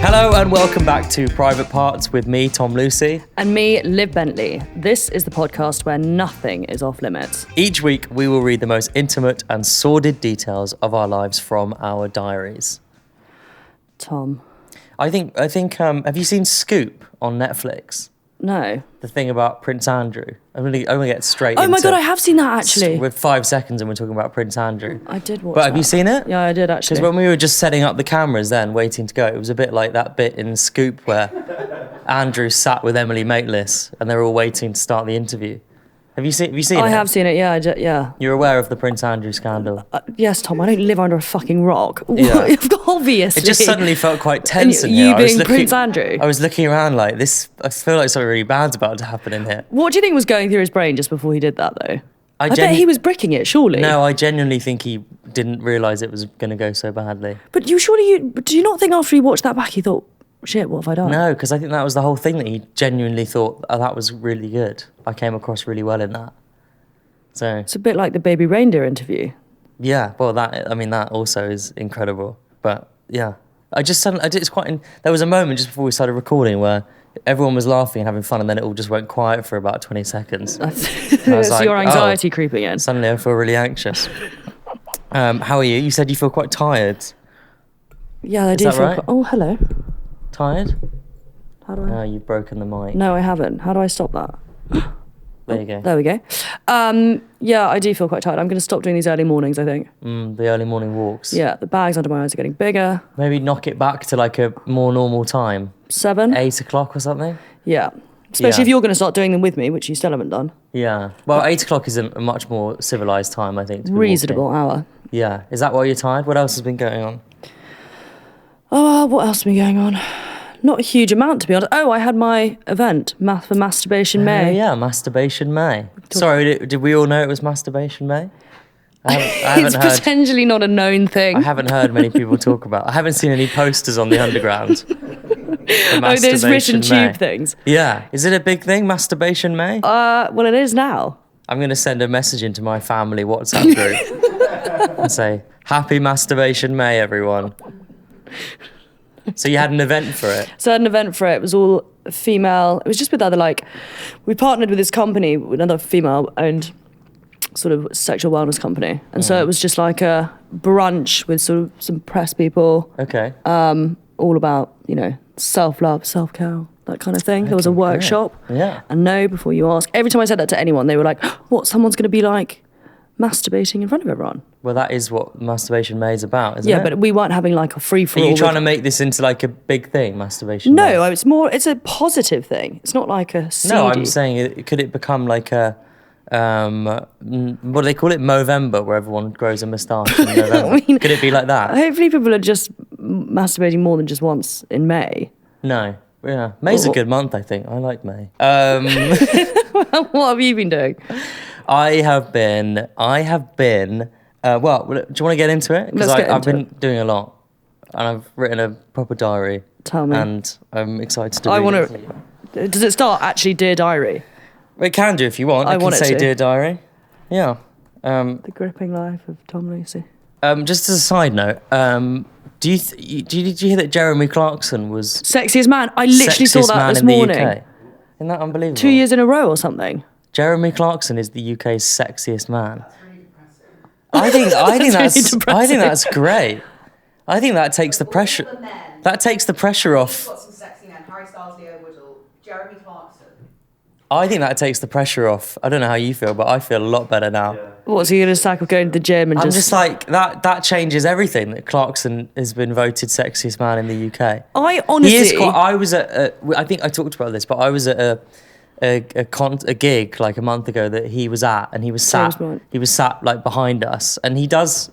Hello and welcome back to Private Parts with me, Tom Lucy. And me, Liv Bentley. This is the podcast where nothing is off limits. Each week we will read the most intimate and sordid details of our lives from our diaries. Tom. I think. Have you seen Scoop on Netflix? No. The thing about Prince Andrew. I'm gonna get straight. Oh my God, I have seen that actually. With 5 seconds, and we're talking about Prince Andrew. I did watch. But have you seen it? Yeah, I did actually. Because when we were just setting up the cameras, then waiting to go, it was a bit like that bit in Scoop where Andrew sat with Emily Maitlis, and they were all waiting to start the interview. Have you seen it? I have seen it. Yeah, yeah. You're aware of the Prince Andrew scandal? Yes, Tom. I don't live under a fucking rock. Yeah. Obviously. It just suddenly felt quite tense in you here. You being Prince Andrew. I was looking around like this. I feel like something really bad's about to happen in here. What do you think was going through his brain just before he did that, though? I bet he was bricking it. Surely. No, I genuinely think he didn't realise it was going to go so badly. But do you not think after he watched that back, he thought, shit, what have I done? No, because I think that was the whole thing, that he genuinely thought, oh, that was really good. I came across really well in that. So it's a bit like the baby reindeer interview. Yeah, well, that also is incredible. But yeah, there was a moment just before we started recording where everyone was laughing and having fun, and then it all just went quiet for about 20 seconds. It's like, your anxiety creeping in. Suddenly I feel really anxious. How are you? You said you feel quite tired. Yeah, I do feel right? Oh, hello. Tired? How do I? Oh, you've broken the mic. No, I haven't. How do I stop that? There you go. There we go. Yeah, I do feel quite tired. I'm going to stop doing these early mornings, I think. The early morning walks. Yeah, the bags under my eyes are getting bigger. Maybe knock it back to like a more normal time. 7? 8 o'clock or something? Yeah. Especially if you're going to start doing them with me, which you still haven't done. Yeah. Well, 8 o'clock is a much more civilised time, I think. Reasonable hour. Yeah. Is that why you're tired? What else has been going on? Oh, what else has been going on? Not a huge amount, to be honest. Oh, I had my event for Masturbation May. Yeah, Masturbation May. Sorry, did we all know it was Masturbation May? I haven't it's potentially not a known thing. I haven't heard many people talk about it. I haven't seen any posters on the underground. Oh, those written tube things. Yeah. Is it a big thing, Masturbation May? Well, it is now. I'm going to send a message into my family WhatsApp group and say, Happy Masturbation May, everyone. So you had an event for it? So I had an event for it. It was all female. It was just with other, we partnered with this company, another female-owned sort of sexual wellness company. And so it was just like a brunch with sort of some press people. Okay. All about, self-love, self-care, that kind of thing. There was a workshop. Great. Yeah. And know before you ask. Every time I said that to anyone, they were like, what, someone's going to be masturbating in front of everyone? Well, that is what Masturbation May is about, isn't it? Yeah, but we weren't having a free-for-all. Are you trying to make this into a big thing, Masturbation May? No, it's a positive thing. It's not like a seedy. No, I'm saying, could it become like a, what do they call it, Movember, where everyone grows a moustache in November? Could it be like that? Hopefully people are just masturbating more than just once in May. No. Yeah. May's a good month, I think. I like May. What have you been doing? I have been, well, do you want to get into it? Because I've been doing a lot, and I've written a proper diary. Tell me. And I'm excited to read it. Does it start actually Dear Diary? Well, it can do if you want. I can say Dear Diary. Yeah. The gripping life of Tom Lucy. Just as a side note, did you hear that Jeremy Clarkson was Sexiest man? I literally saw that this morning. Isn't that unbelievable? 2 years in a row or something. Jeremy Clarkson is the UK's sexiest man. That's really depressing. I think that's great. I think that takes the pressure. That takes the pressure off. Got some sexy men. Harry Styles, Leo Woodall, Jeremy Clarkson. I think that takes the pressure off. I don't know how you feel, but I feel a lot better now. Yeah. What's he gonna sack of going to the gym and I'm just like that changes everything. That Clarkson has been voted sexiest man in the UK. I honestly, I was at. I think I talked about this, but I was at a gig a month ago that he was at, and he was sat behind us, and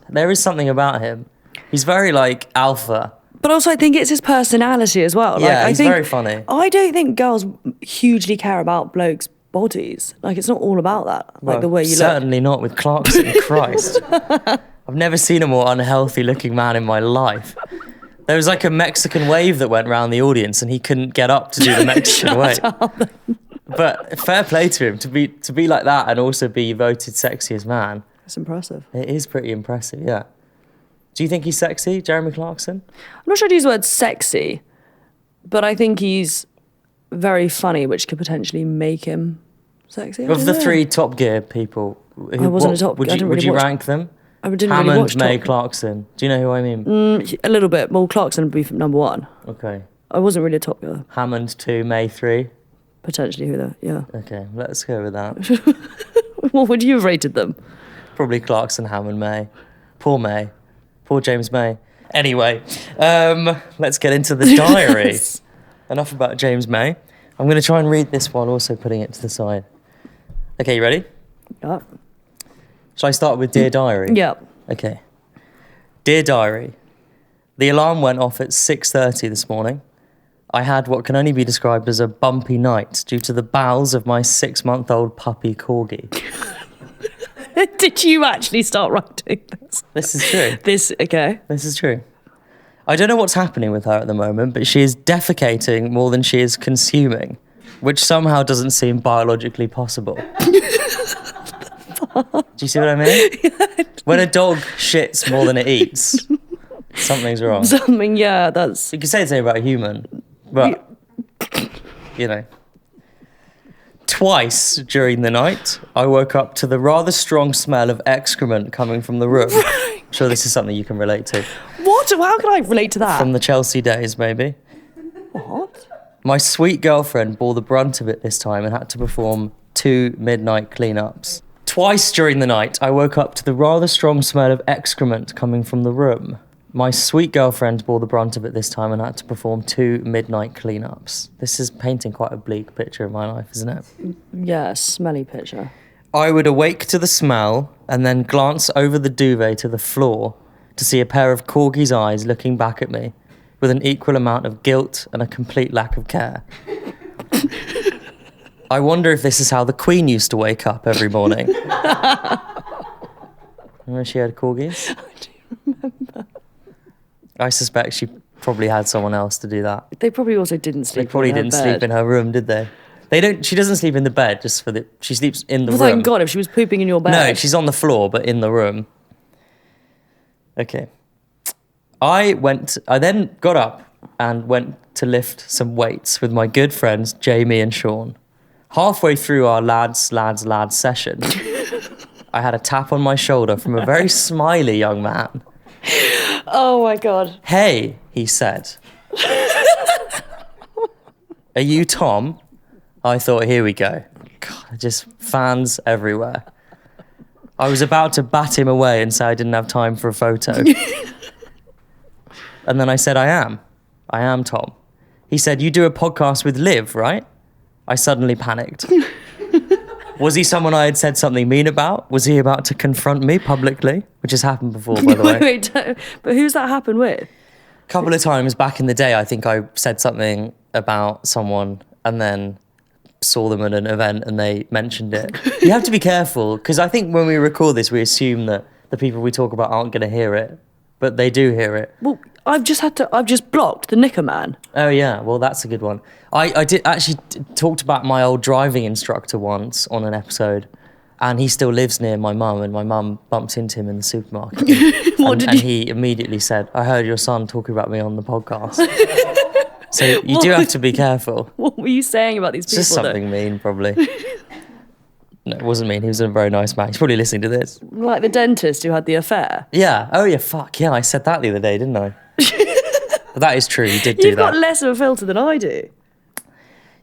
there is something about him. He's very alpha. But also I think it's his personality as well. Yeah, he's very funny. I don't think girls hugely care about blokes' bodies. It's not all about that. The way you look. Certainly not with Clarkson. Christ. I've never seen a more unhealthy looking man in my life. There was a Mexican wave that went round the audience, and he couldn't get up to do the Mexican wave. But fair play to him to be like that and also be voted sexiest man. It's impressive. It is pretty impressive, yeah. Do you think he's sexy, Jeremy Clarkson? I'm not sure I'd use the word sexy. but I think he's very funny, which could potentially make him sexy. Of the 3 Top Gear people, I wasn't a Top Gear. I didn't would really you watch- rank them? I didn't Hammond, really watch May, Top- Clarkson. Do you know who I mean? A little bit. Well, Clarkson would be number 1. Okay. I wasn't really a Top Gear. Hammond 2, May 3. Potentially who that, yeah. Okay, let's go with that. What would you have rated them? Probably Clarkson, Hammond, May. Poor May. Poor James May. Anyway, let's get into the diary. Enough about James May. I'm going to try and read this while also putting it to the side. Okay, you ready? Yeah. Shall I start with Dear Diary? Yeah. Okay. Dear Diary, the alarm went off at 6:30 this morning. I had what can only be described as a bumpy night due to the bowels of my 6-month-old puppy corgi. Did you actually start writing this? This is true. Okay. This is true. I don't know what's happening with her at the moment, but she is defecating more than she is consuming, which somehow doesn't seem biologically possible. Do you see what I mean? When a dog shits more than it eats, something's wrong. Something, yeah, that's... You can say the same about a human, but, you know. Twice during the night, I woke up to the rather strong smell of excrement coming from the room. I'm sure this is something you can relate to. What? How can I relate to that? From the Chelsea days, maybe. What? My sweet girlfriend bore the brunt of it this time and had to perform 2 midnight cleanups. Twice during the night, I woke up to the rather strong smell of excrement coming from the room. My sweet girlfriend bore the brunt of it this time and had to perform 2 midnight cleanups. This is painting quite a bleak picture of my life, isn't it? Yeah, smelly picture. I would awake to the smell and then glance over the duvet to the floor to see a pair of corgi's eyes looking back at me with an equal amount of guilt and a complete lack of care. I wonder if this is how the Queen used to wake up every morning. Remember she had corgis? I do remember. I suspect she probably had someone else to do that. They probably also didn't They sleep probably in her didn't bed. sleep in her room, did they? She doesn't sleep in the bed, she sleeps in the Well, room. thank God, if she was pooping in your bed. No, she's on the floor, but in the room. Okay. I then got up and went to lift some weights with my good friends, Jamie and Sean. Halfway through our lads session, I had a tap on my shoulder from a very smiley young man. Oh my God. Hey, he said. Are you Tom? I thought, here we go. God, just fans everywhere. I was about to bat him away and say I didn't have time for a photo. And then I said, I am Tom. He said, you do a podcast with Liv, right? I suddenly panicked. Was he someone I had said something mean about? Was he about to confront me publicly? Which has happened before, by the way. Wait, but who's that happened with? A couple of times back in the day, I think I said something about someone and then saw them at an event and they mentioned it. You have to be careful, because I think when we record this, we assume that the people we talk about aren't going to hear it, but they do hear it. Well, I've just blocked the Knicker Man. Oh yeah, well that's a good one. I did actually talked about my old driving instructor once on an episode, and he still lives near my mum, and my mum bumped into him in the supermarket. And he immediately said, I heard your son talking about me on the podcast. So you do have to be careful. What were you saying about these It's people? just something mean, probably. No, it wasn't mean. He was a very nice man. He's probably listening to this. Like the dentist who had the affair. Yeah. Oh yeah, fuck. Yeah, I said that the other day, didn't I? But that is true. You did do You've that. got less of a filter than I do.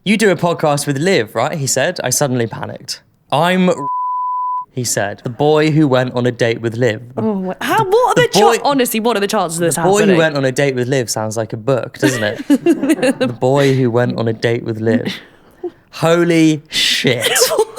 You do a podcast with Liv, right? He said. I suddenly panicked. I'm he said. The boy who went on a date with Liv. Oh, what are the honestly, what are the chances of this The boy happening? who went on a date with Liv sounds like a book, doesn't it? The boy who went on a date with Liv. Holy shit,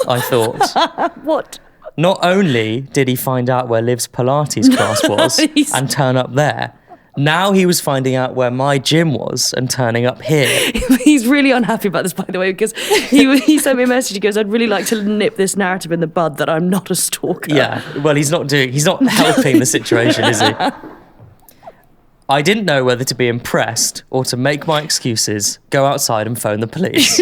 I thought. What? Not only did he find out where Liv's Pilates class was and turn up there, now he was finding out where my gym was and turning up here. He's really unhappy about this, by the way, because he sent me a message. He goes, I'd really like to nip this narrative in the bud that I'm not a stalker. Yeah, well, he's not helping the situation, is he? I didn't know whether to be impressed or to make my excuses, go outside and phone the police.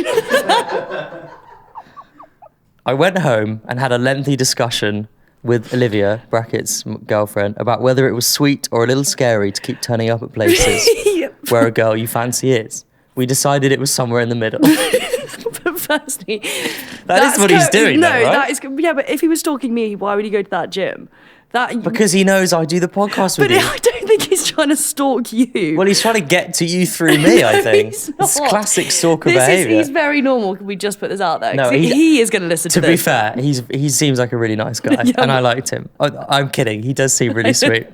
I went home and had a lengthy discussion with Olivia, brackets girlfriend, about whether it was sweet or a little scary to keep turning up at places where a girl you fancy is. We decided it was somewhere in the middle. But firstly, That is what he's doing, No, though, right? that is yeah. But if he was stalking me, why would he go to that gym? Because he knows I do the podcast with But you. I don't think he's trying to stalk you. Well, he's trying to get to you through me, I think. He's It's not. classic stalker He's behaviour. very normal. Can we just put this out there? No, 'Cause he is going to listen to To this. be fair, he seems like a really nice guy, Yeah, and I liked him. I'm kidding. He does seem really sweet.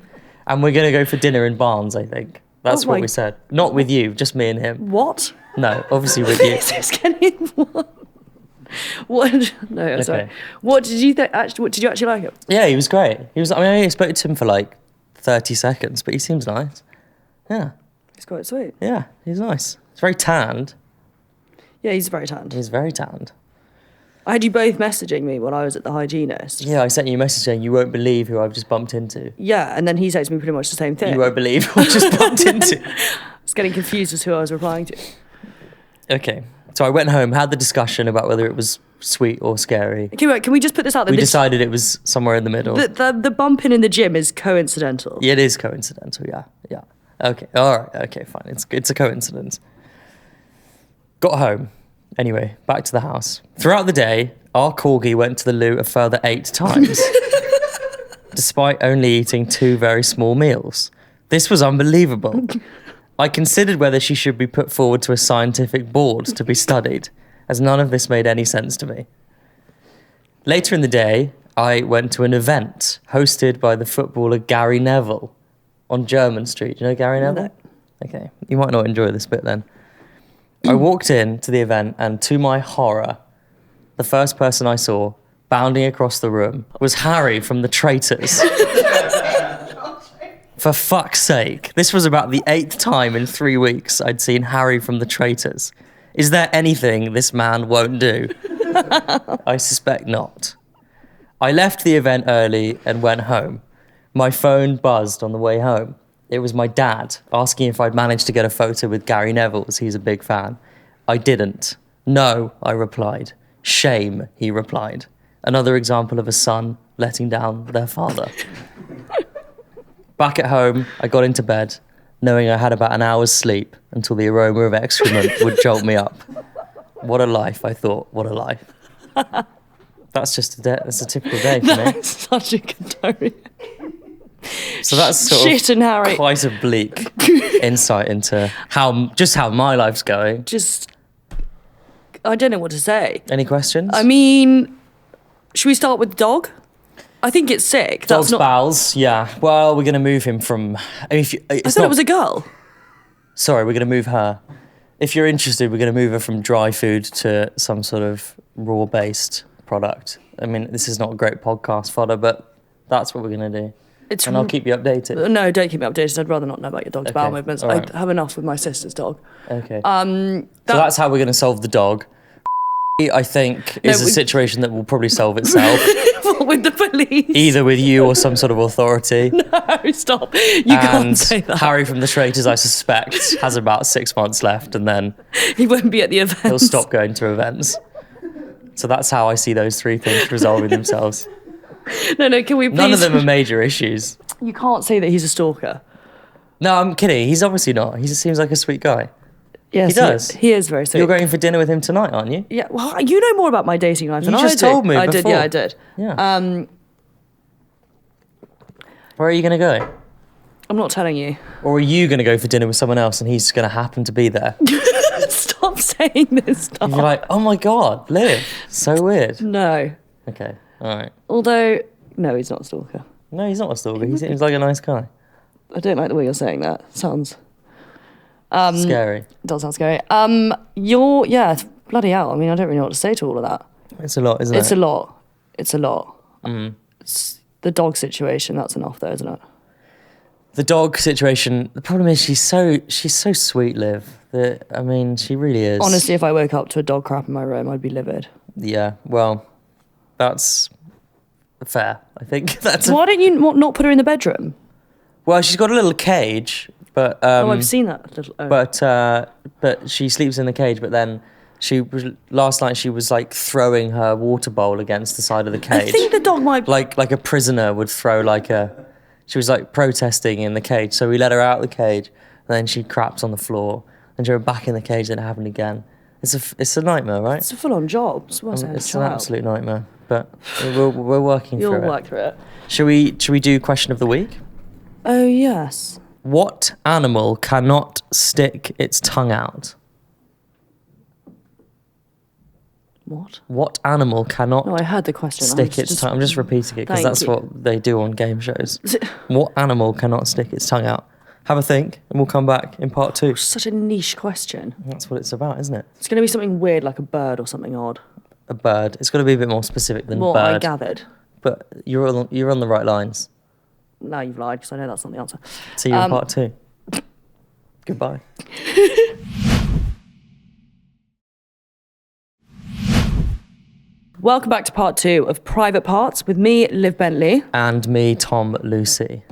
And we're going to go for dinner in Barnes, I think. That's Oh what my- we said. Not with you, just me and him. What? No, obviously with you. This is getting what? What? No, I'm sorry. Okay. What did you think? Actually, what did you actually like him? Yeah, he was great. I mean, I only spoke to him for like 30 seconds, but he seems nice. Yeah, He's quite sweet. yeah, he's nice. He's very tanned. Yeah, he's very tanned. He's very tanned. I had you both messaging me when I was at the hygienist. Yeah, I sent you a message saying you won't believe who I've just bumped into. Yeah, and then he texted me pretty much the same thing. You won't believe who I've just bumped into. I was getting confused as who I was replying to. Okay, so I went home, had the discussion about whether it was sweet or scary. Okay, wait, can we just put this out there? We The- decided it was somewhere in the middle. the bumping in the gym is coincidental. Yeah, it is coincidental. Yeah, yeah. Okay, all right. Okay, fine. It's a coincidence. Got home. Anyway, back to the house. Throughout the day, our corgi went to the loo a further 8 times, despite only eating 2 very small meals. This was unbelievable. I considered whether she should be put forward to a scientific board to be studied, as none of this made any sense to me. Later in the day, I went to an event hosted by the footballer Gary Neville on Jermyn Street. Do you know Gary Neville? No. Okay, you might not enjoy this bit then. I walked in to the event, and to my horror, the first person I saw bounding across the room was Harry from the Traitors. For fuck's sake, this was about the 8th time in 3 weeks I'd seen Harry from the Traitors. Is there anything this man won't do? I suspect not. I left the event early and went home. My phone buzzed on the way home. It was my dad asking if I'd managed to get a photo with Gary Neville, as he's a big fan. I didn't. No, I replied. Shame, he replied. Another example of a son letting down their father. Back at home, I got into bed, knowing I had about an hour's sleep until the aroma of excrement would jolt me up. What a life, I thought. What a life. That's a typical day for me. That's such a good diary. So that's sort Shit of and Harry. quite a bleak insight into how my life's going. Just, I don't know what to say. Any questions? I mean, should we start with the dog? I think it's sick. Dog's That's not. bowels, yeah. Well, we're going to move him from... I thought it was a girl. Sorry, we're going to move her. If you're interested, we're going to move her from dry food to some sort of raw-based product. I mean, this is not a great podcast fodder, but that's what we're going to do. And I'll keep you updated. No, don't keep me updated. I'd rather not know about your dog's bowel Okay, movements. all right. I have enough with my sister's dog. Okay. So that's how we're going to solve the dog. I think is a situation that will probably solve itself, What, with the police? either with you or some sort of authority. No, stop. You can't And say that. Harry from the Traitors, I suspect, has about 6 months left, and then He won't be at the event. he'll stop going to events. So that's how I see those 3 things resolving themselves. No, can we please? None of them are major issues. You can't say that he's a stalker. No, I'm kidding. He's obviously not. He just seems like a sweet guy. Yes, He does. He is very sweet. You're going for dinner with him tonight, aren't you? Yeah, well, you know more about my dating life than You I just do. told me I did, before. yeah, I did. Yeah. Where are you going to go? I'm not telling you. Or are you going to go for dinner with someone else and he's going to happen to be there? Stop saying this stuff. And you're like, oh my God, Liv. So weird. No. Okay, all right. Although, no, he's not a stalker. No, he's not a stalker. He seems like a nice guy. I don't like the way you're saying that. Sounds... Scary. It does sound scary. Bloody hell. I mean, I don't really know what to say to all of that. It's a lot, isn't it? It's a lot. It's a lot. It's the dog situation. That's enough, though, isn't it? The dog situation. The problem is she's so sweet, Liv. I mean, she really is. Honestly, if I woke up to a dog crap in my room, I'd be livid. Yeah. Well, that's fair. I think that's. Why don't you not put her in the bedroom? Well, she's got a little cage, but I've seen that little. Oh. but she sleeps in the cage. But then last night she was like throwing her water bowl against the side of the cage. I think the dog might. like a prisoner would throw She was like protesting in the cage, so we let her out of the cage. And then she craps on the floor. and you're back in the cage and it happened again. It's a nightmare, right? It's a full-on job. It's worse than a It's an child. absolute nightmare, but we're working through it. You'll work through it. Should we do question of the week? Oh, yes. What animal cannot stick its tongue out? What? What animal cannot No, I heard the question. stick its tongue? I'm just repeating it because Thank that's you. what they do on game shows. What animal cannot stick its tongue out? Have a think, and we'll come back in part 2. Such a niche question. That's what it's about, isn't it? It's going to be something weird, like a bird or something odd. A bird. It's got to be a bit more specific than What I bird. gathered. But you're on the right lines. Now you've lied because I know that's not the answer. See you in part 2. Goodbye. Welcome back to part 2 of Private Parts with me, Liv Bentley. And me, Tom Lucy.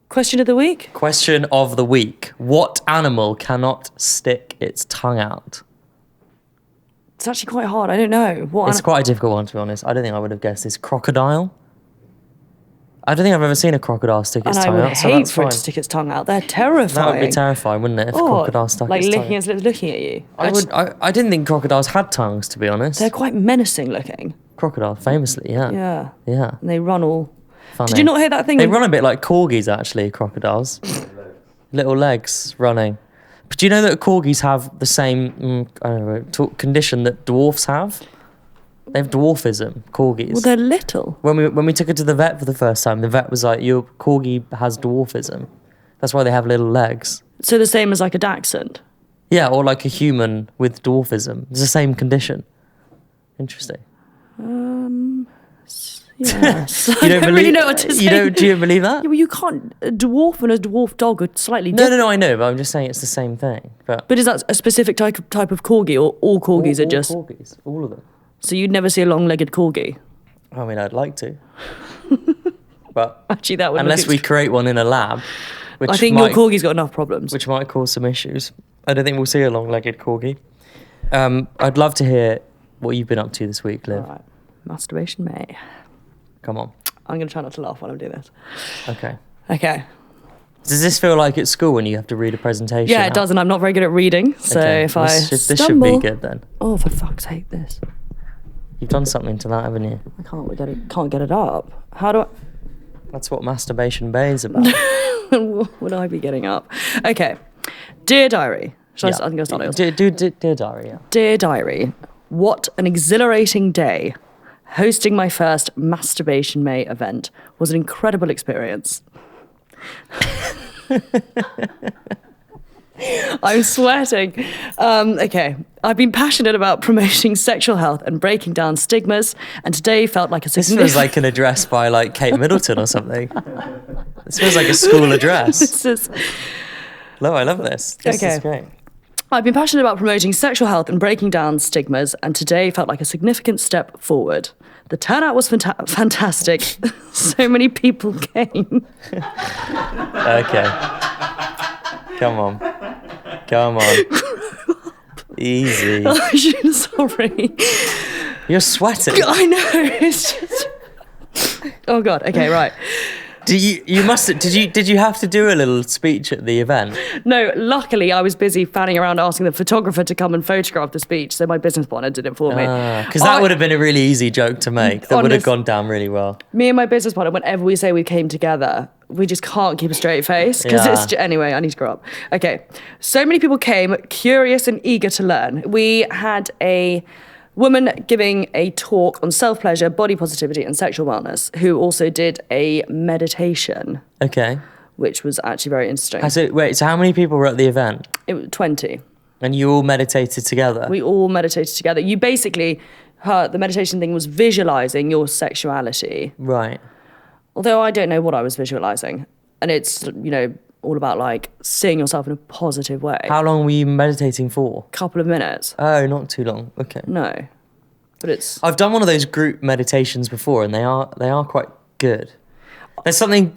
Question of the week? Question of the week. What animal cannot stick its tongue out? It's actually quite hard. I don't know. It's quite a difficult one, to be honest. I don't think I would have guessed this. Crocodile? I don't think I've ever seen a crocodile stick its And I tongue would out, so hate that's for it fine. to stick its tongue out. They're terrifying. That would be terrifying, wouldn't it, if a crocodile stuck like its licking tongue out? its lips, looking at you. I didn't think crocodiles had tongues, to be honest. They're quite menacing looking. Crocodile, famously, yeah. Yeah. Yeah. And they run all... Funny. Did you not hear that thing? They run a bit like corgis, actually, crocodiles. Little legs running. But do you know that corgis have the same condition that dwarfs have? They have dwarfism, corgis. Well, they're little. When we took it to the vet for the first time, the vet was like, your corgi has dwarfism. That's why they have little legs. So the same as like a dachshund. Yeah, or like a human with dwarfism. It's the same condition. Interesting. Yes. You I don't really know what to say. Do you believe that? Yeah, well, you can't. A dwarf and a dwarf dog are slightly different. No, I know, but I'm just saying it's the same thing. But But is that a specific type of corgi, or all corgis are just... all corgis, all of them. So you'd never see a long-legged corgi? I mean, I'd like to. But Actually, that would... unless we create one in a lab, which I think might, your corgi's got enough problems. which might cause some issues. I don't think we'll see a long-legged corgi. I'd love to hear what you've been up to this week, Liv. All right. Masturbation May. Come on. I'm going to try not to laugh while I'm doing this. Okay. Okay. Does this feel like at school when you have to read a presentation? Yeah, it out? does, and I'm not very good at reading, so Okay, if I this should stumble... be good then. Oh, for fuck's sake, this. You've done something to that, haven't you? I can't get it up. How do That's what Masturbation May is about. I... what would I be getting up? Okay. Dear Diary. I'm going to start it. Dear Diary, yeah. Dear Diary, what an exhilarating day. Hosting my first Masturbation May event was an incredible experience. I'm sweating. Okay. I've been passionate about promoting sexual health and breaking down stigmas, and today felt like a This feels like an address by like Kate Middleton or something. This feels like a school address. This is... No, I love this. This Okay. is great. I've been passionate about promoting sexual health and breaking down stigmas, and today felt like a significant step forward. The turnout was fantastic. So many people came. Okay. Come on. Easy. I'm sorry. You're sweating. I know. It's just... Oh God. Okay. Right. Did you have to do a little speech at the event? No. Luckily, I was busy fanning around asking the photographer to come and photograph the speech, so my business partner did it for me. Because that would have been a really easy joke to make. That would have gone down really well. Me and my business partner, whenever we say we came together, we just can't keep a straight face because it's anyway. I need to grow up. Okay, so many people came, curious and eager to learn. We had a woman giving a talk on self-pleasure, body positivity, and sexual wellness, who also did a meditation, Okay. which was actually very interesting. So how many people were at the event? It was 20. And you all meditated together? We all meditated together. You basically, the meditation thing was visualizing your sexuality. Right. Although I don't know what I was visualizing. And it's, all about like seeing yourself in a positive way. How long were you meditating for? Couple of minutes. Oh, not too long. Okay. No. But it's... I've done one of those group meditations before, and they are quite good. There's something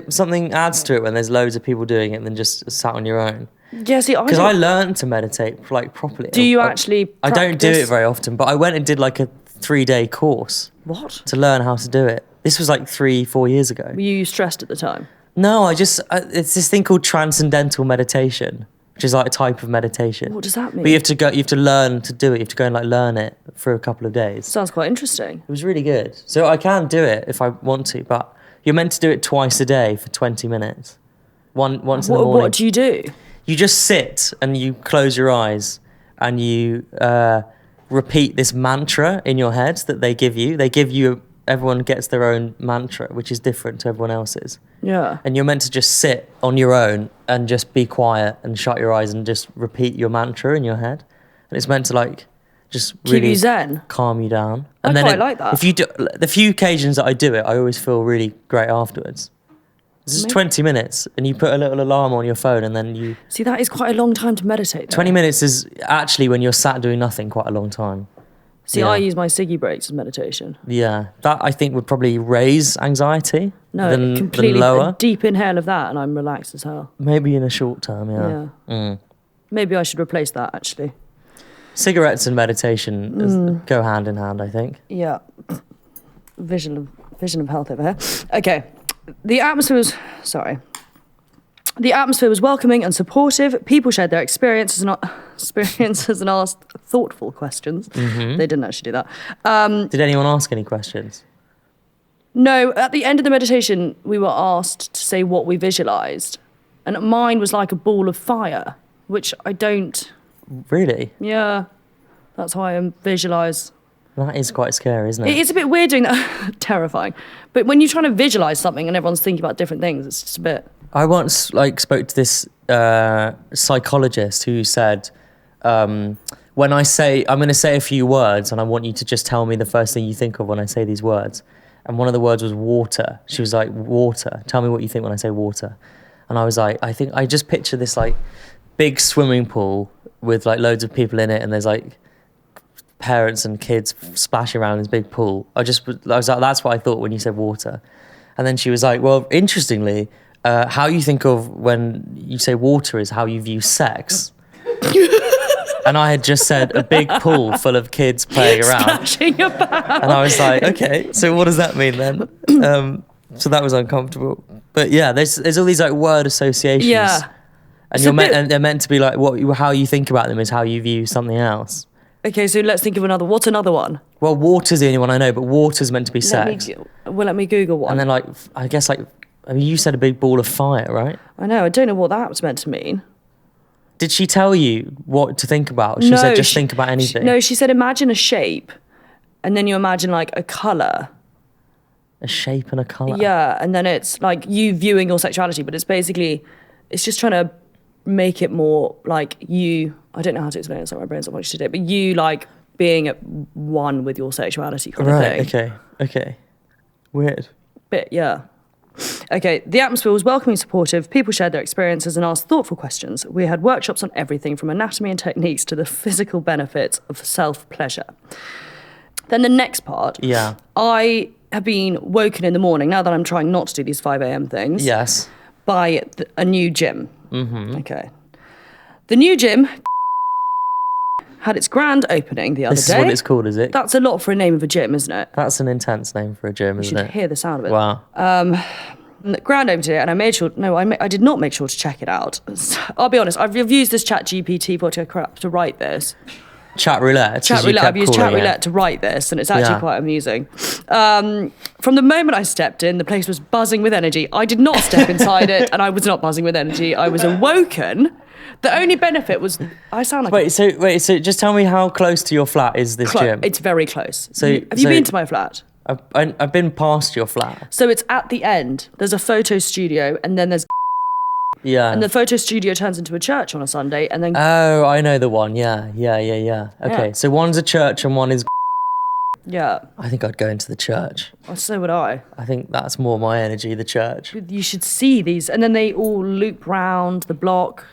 something adds to it when there's loads of people doing it than just sat on your own. Yeah, see, Because I learned to meditate like properly. Do you actually I don't do it practice? very often, but I went and did like a 3-day course What? to learn how to do it. This was like 3-4 years ago. Were you stressed at the time? No, it's this thing called transcendental meditation, which is like a type of meditation. What does that mean? But you have to learn to do it. You have to go and like learn it for a couple of days. Sounds quite interesting. It was really good. So I can do it if I want to, but you're meant to do it twice a day for 20 minutes. Once in the morning. What do you do? You just sit and you close your eyes and you repeat this mantra in your head that they give you. Everyone gets their own mantra, which is different to everyone else's. Yeah. And you're meant to just sit on your own and just be quiet and shut your eyes and just repeat your mantra in your head. And it's meant to like just really keep you zen, calm you down. I And quite like that. If you do the few occasions that I do it, I always feel really great afterwards. This is 20 minutes, and you put a little alarm on your phone, and then you... See, that is quite a long time to meditate. 20 minutes is actually, when you're sat doing nothing, quite a long time. See, I use my ciggy breaks as meditation. Yeah, that I think would probably raise anxiety completely than lower. A deep inhale of that, and I'm relaxed as hell. Maybe in a short term, yeah. Maybe I should replace that, actually. Cigarettes and meditation go hand in hand, I think. Yeah. Vision of health over here. Okay. The atmosphere was welcoming and supportive. People shared their experiences and asked thoughtful questions. They didn't actually do that. Did anyone ask any questions? No, at the end of the meditation, we were asked to say what we visualised. And mine was like a ball of fire, which I don't... Really? Yeah, that's how I visualise. That is quite scary, isn't it? It's a bit weird doing that. Terrifying. But when you're trying to visualise something and everyone's thinking about different things, it's just a bit... I once spoke to this psychologist who said, when I'm going to say a few words and I want you to just tell me the first thing you think of when I say these words. And one of the words was water. She was like, water. Tell me what you think when I say water. And I was like, I just picture this like big swimming pool with like loads of people in it, and there's like parents and kids splashing around in this big pool. I was like, that's what I thought when you said water. And then she was like, well, interestingly, how you think of when you say water is how you view sex. And I had just said a big pool full of kids playing around. Splashing about. And I was like, okay, so what does that mean then? So that was uncomfortable. But yeah, there's all these like word associations. Yeah. And and they're meant to be like how you think about them is how you view something else. Okay, so let's think of another. What's another one? Well, water's the only one I know, but water's meant to be sex. Let me Google one. And then I guess you said a big ball of fire, right? I know, I don't know what that was meant to mean. Did she tell you what to think about? She said just think about anything. She said imagine a shape, and then you imagine like a colour. A shape and a colour? Yeah, and then it's like you viewing your sexuality, but it's just trying to make it more like you, I don't know how to explain it, so my brain's not much to do, but you like being at one with your sexuality kind of thing. Right, okay. Weird. But yeah. Okay, the atmosphere was welcoming and supportive. People shared their experiences and asked thoughtful questions. We had workshops on everything from anatomy and techniques to the physical benefits of self-pleasure. Then the next part. Yeah. I have been woken in the morning, now that I'm trying not to do these 5 a.m. things. Yes. By a new gym. Mm-hmm. Okay. The new gym had its grand opening the other day. This is what it's called, is it? That's a lot for a name of a gym, isn't it? That's an intense name for a gym, isn't it? You should hear the sound of it. Wow. Grand opening today, and I made sure. No, I did not make sure to check it out. I'll be honest. I've used this Chat GPT crap to write this. Chat roulette. I've used Chat roulette to write this, and it's actually quite amusing. From the moment I stepped in, the place was buzzing with energy. I did not step inside it, and I was not buzzing with energy. I was awoken. The only benefit was I sound like wait. So just tell me how close to your flat is this gym? It's very close. So have you been to my flat? I've been past your flat. So it's at the end. There's a photo studio, and then there's and the photo studio turns into a church on a Sunday, and then I know the one. Yeah. Okay, so one's a church and one is. Yeah. I think I'd go into the church. Oh, so would I. I think that's more my energy, the church. You should see these, and then they all loop round the block.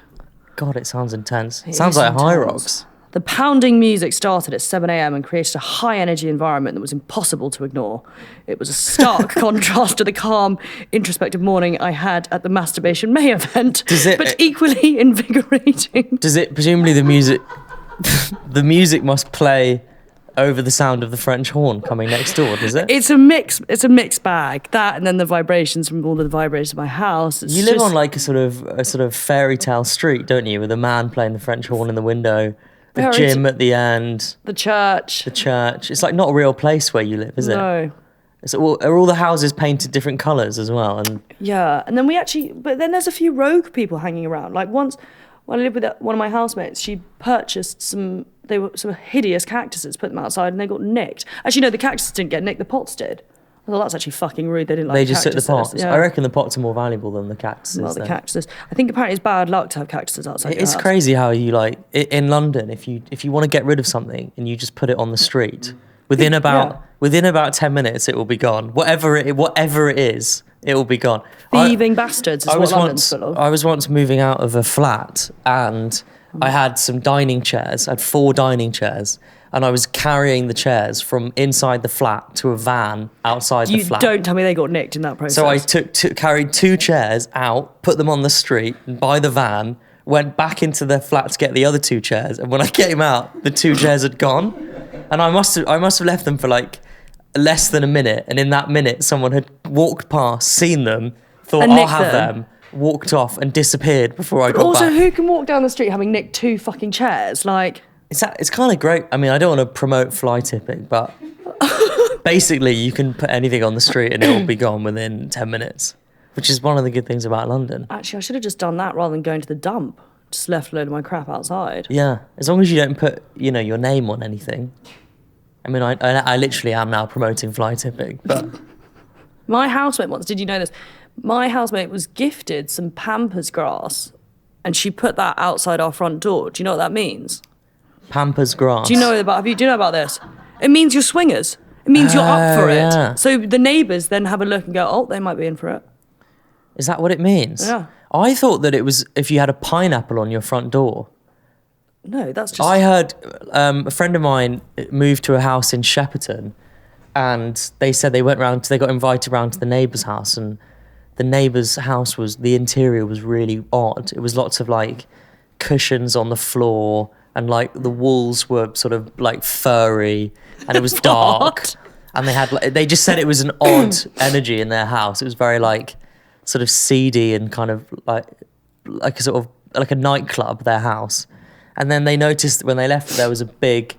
God, it sounds intense. It sounds like High Rocks. The pounding music started at 7 a.m. and created a high-energy environment that was impossible to ignore. It was a stark contrast to the calm, introspective morning I had at the Masturbation May event, but equally invigorating. Does it, presumably the music must play over the sound of the French horn coming next door, does it? It's a mixed bag. That and then the vibrations from all the vibrations of my house. It's You live just- on like a sort of fairy tale street, don't you? With a man playing the French horn in the window, a Fairy gym at the end, the church. the church. It's like not a real place where you live, is it? No. Are all the houses painted different colours as well? And Yeah, and then but then there's a few rogue people hanging around. Like once, when I lived with one of my housemates, she purchased some hideous cactuses, put them outside, and they got nicked. Actually, no, the cactuses didn't get nicked, the pots did. I thought that's actually fucking rude. They didn't like they just took the cactuses. pots. Yeah. I reckon the pots are more valuable than the cactuses. Well, the then. cactuses. I think apparently it's bad luck to have cactuses outside your It's house. crazy how you like in London. If you want to get rid of something and you just put it on the street, within about 10 minutes it will be gone. Whatever it is, it will be gone. Thieving bastards is what London's full of. I was once moving out of a flat and I had some dining chairs. I had 4 dining chairs. And I was carrying the chairs from inside the flat to a van outside the flat. You don't tell me they got nicked in that process. So I carried 2 chairs out, put them on the street by the van, went back into the flat to get the other 2 chairs, and when I came out, the 2 chairs had gone, and I must have left them for like less than a minute, and in that minute, someone had walked past, seen them, thought And I'll nicked have them. them, walked off, and disappeared before I got also, back. who can walk down the street having nicked 2 fucking chairs? Like, It's kind of great. I mean, I don't want to promote fly tipping, but basically you can put anything on the street and it will be gone within 10 minutes, which is one of the good things about London. actually, I should have just done that rather than going to the dump. Just left a load of my crap outside. Yeah, as long as you don't put, your name on anything. I mean, I literally am now promoting fly tipping, but My housemate once, did you know this? My housemate was gifted some Pampers grass and she put that outside our front door. Do you know what that means? Pampers grass. Do you know about this? It means you're swingers. It means you're up for it. Yeah. So the neighbours then have a look and go, oh, they might be in for it. Is that what it means? Yeah. I thought that it was if you had a pineapple on your front door. No, that's just... I heard a friend of mine moved to a house in Shepperton, and they said they got invited round to the neighbour's house, and the neighbour's house the interior was really odd. It was lots of like cushions on the floor, and like the walls were sort of like furry, and it was dark, and they just said it was an odd energy in their house. It was very like sort of seedy and kind of like a sort of like a nightclub, their house. And then they noticed when they left there was a big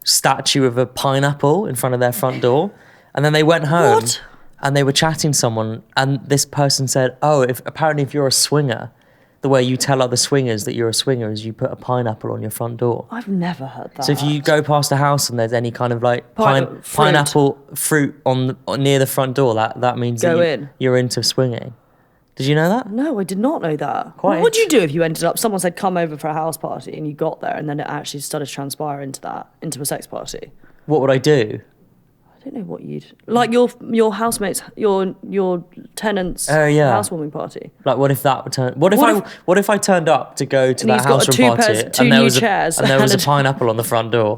statue of a pineapple in front of their front door. And then they went home What? and they were chatting to someone, and this person said, oh, apparently if you're a swinger, the way you tell other swingers that you're a swinger is you put a pineapple on your front door. I've never heard that. So if you go past a house and there's any kind of like Fruit. pineapple fruit near the front door, that means Go that in. you're into swinging. Did you know that? No, I did not know that. Quite What would you do if you ended up, someone said come over for a house party and you got there and then it actually started to transpire into a sex party? What would I do? I don't know what you'd... Like your housemates, your tenant's Oh, yeah. housewarming party. Like, what if that turned? What if I turned up to go to And that he's got housewarming party two and there new was chairs and there was a and a- pineapple on the front door?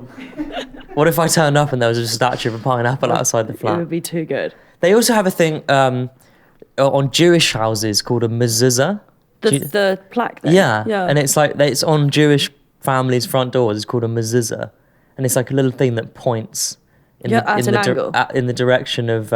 What if I turned up and there was a statue of a pineapple outside the It flat? would be too good. They also have a thing on Jewish houses called a mezuzah. The plaque thing. Yeah, Yeah. and it's like it's on Jewish families' front doors. It's called a mezuzah, and it's like a little thing that points in at an angle. in the direction of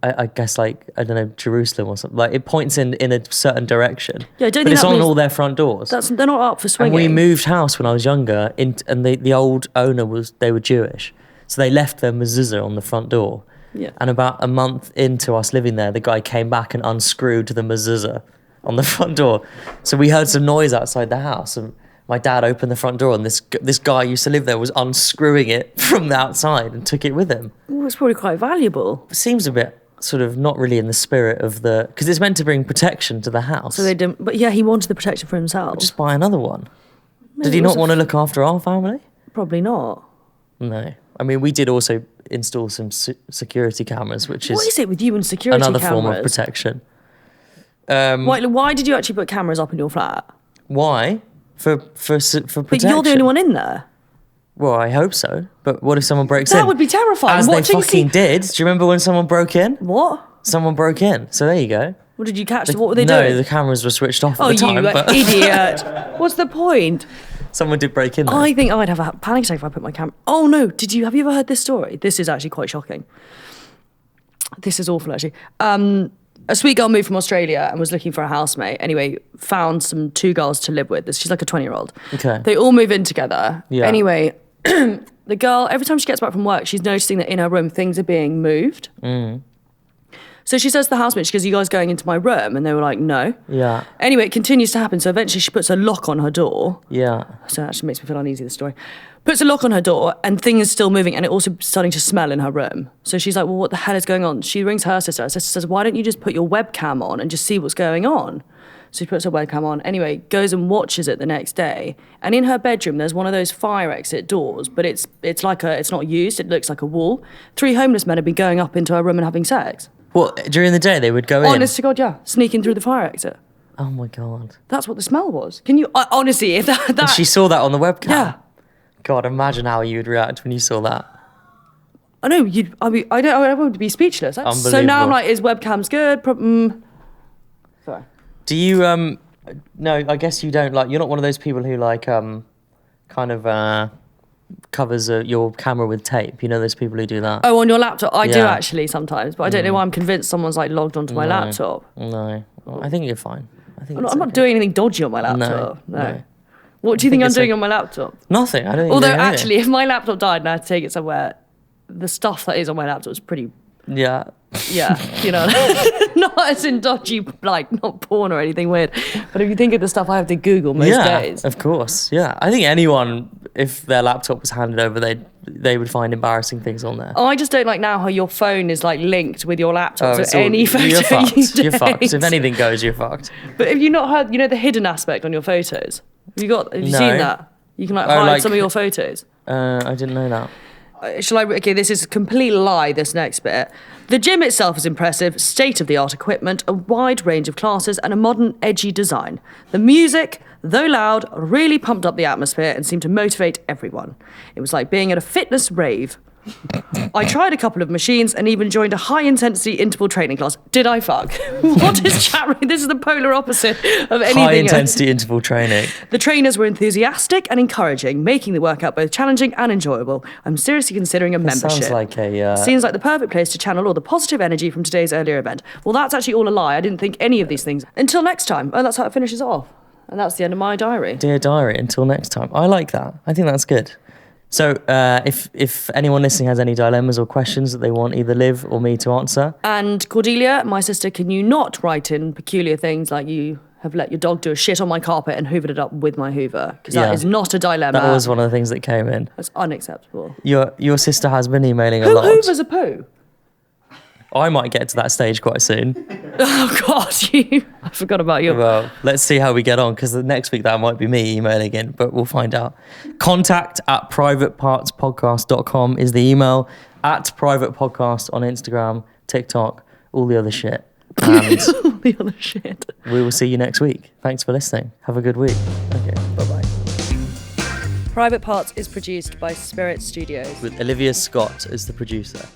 I guess like I don't know, Jerusalem or something. Like it points in a certain direction. Yeah, I don't but think it's that on means- all their front doors. They're not up for And swinging. we moved house when I was younger, and the old owner they were Jewish, so they left their mezuzah on the front door. Yeah. And about a month into us living there, the guy came back and unscrewed the mezuzah on the front door. So we heard some noise outside the house, and my dad opened the front door, and this guy who used to live there was unscrewing it from the outside and took it with him. Well, it's probably quite valuable. It seems a bit sort of not really in the spirit of because it's meant to bring protection to the house. So they didn't... But yeah, he wanted the protection for himself. Just buy another one. Did he it was not want to look after our family? Probably not. No. I mean, we did also install some security cameras, which What is it with you and security another cameras? form of protection. Why did you actually put cameras up in your flat? Why? For protection. But you're the only one in there. Well, I hope so. But what if someone breaks in? That would be terrifying. As they Watching fucking did. Do you remember when someone broke in? What? Someone broke in. So there you go. What did you catch? What were they no, doing? the cameras were switched off at Oh, the time. you but idiot. What's the point? Someone did break in there. I think I'd have a panic attack if I put my camera. Oh no! Have you ever heard this story? This is actually quite shocking. This is awful, actually. A sweet girl moved from Australia and was looking for a housemate. Anyway, found two girls to live with. She's like a 20-year-old. Okay. They all move in together. Yeah. Anyway, the girl, every time she gets back from work, she's noticing that in her room things are being moved. So she says to the housemate, she goes, "Are you guys going into my room?" And they were like, "No." Yeah. Anyway, it continues to happen. So eventually she puts a lock on her door. Yeah. So it actually makes me feel uneasy, the story. Puts a lock on her door and things are still moving and it also starting to smell in her room. So she's like, well, what the hell is going on? She rings her sister. Her sister says, why don't you just put your webcam on and just see what's going on? So she puts her webcam on. Anyway, goes and watches it the next day. And in her bedroom, there's one of those fire exit doors, but it's not used. It looks like a wall. 3 homeless men have been going up into her room and having sex. What, during the day they would go in? Honest to God, yeah. Sneaking through the fire exit. Oh my God. That's what the smell was. Can you, honestly, if that... And she saw that on the webcam? Yeah. God, imagine how you would react when you saw that. I know, I would be speechless. So now I'm like, is webcams good? Sorry. Do you, no, I guess you don't you're not one of those people who covers your camera with tape. You know those people who do that? Oh, on your laptop? I do Yeah. actually sometimes, but I don't know why I'm convinced someone's logged onto my laptop. No, I think you're fine. I'm not doing anything dodgy on my laptop. No. What do you think I'm doing on my laptop? Nothing. I don't think Although you're doing actually, if my laptop died and I had to take it somewhere, the stuff that is on my laptop is pretty... Yeah. Yeah, you know, not as in dodgy, not porn or anything weird, but if you think of the stuff I have to Google most days. Of course. Yeah. I think anyone, if their laptop was handed over, they would find embarrassing things on there. I just don't like now how your phone is linked with your laptop, so it's all- any photo you're fucked. You're take. fucked. If anything goes, you're fucked. But have you not heard, the hidden aspect on your photos? Have you No. seen that? You can hide some of your photos. I didn't know that. Okay, this is a complete lie, this next bit. The gym itself is impressive, state-of-the-art equipment, a wide range of classes, and a modern, edgy design. The music, though loud, really pumped up the atmosphere and seemed to motivate everyone. It was like being at a fitness rave. I tried a couple of machines and even joined a high-intensity interval training class. Did I fuck? What is chat room? This is the polar opposite of anything High-intensity interval training. The trainers were enthusiastic and encouraging, making the workout both challenging and enjoyable. I'm seriously considering a membership. Sounds like a... Seems like the perfect place to channel all the positive energy from today's earlier event. Well, that's actually all a lie. I didn't think any of these things. Until next time. And that's how it finishes off. And that's the end of my diary. Dear diary, until next time. I like that. I think that's good. So if anyone listening has any dilemmas or questions that they want either Liv or me to answer. And Cordelia, my sister, can you not write in peculiar things like you have let your dog do a shit on my carpet and hoovered it up with my hoover? Because that is not a dilemma. That was one of the things that came in. That's unacceptable. Your sister has been emailing a Who lot. hoovers a poo? I might get to that stage quite soon. Oh, God, I forgot about you. Well, let's see how we get on, because the next week that might be me emailing in, but we'll find out. contact@privatepartspodcast.com is the email, @privatepodcast on Instagram, TikTok, all the other shit. And All the other shit. we will see you next week. Thanks for listening. Have a good week. Okay, bye-bye. Private Parts is produced by Spirit Studios. With Olivia Scott as the producer.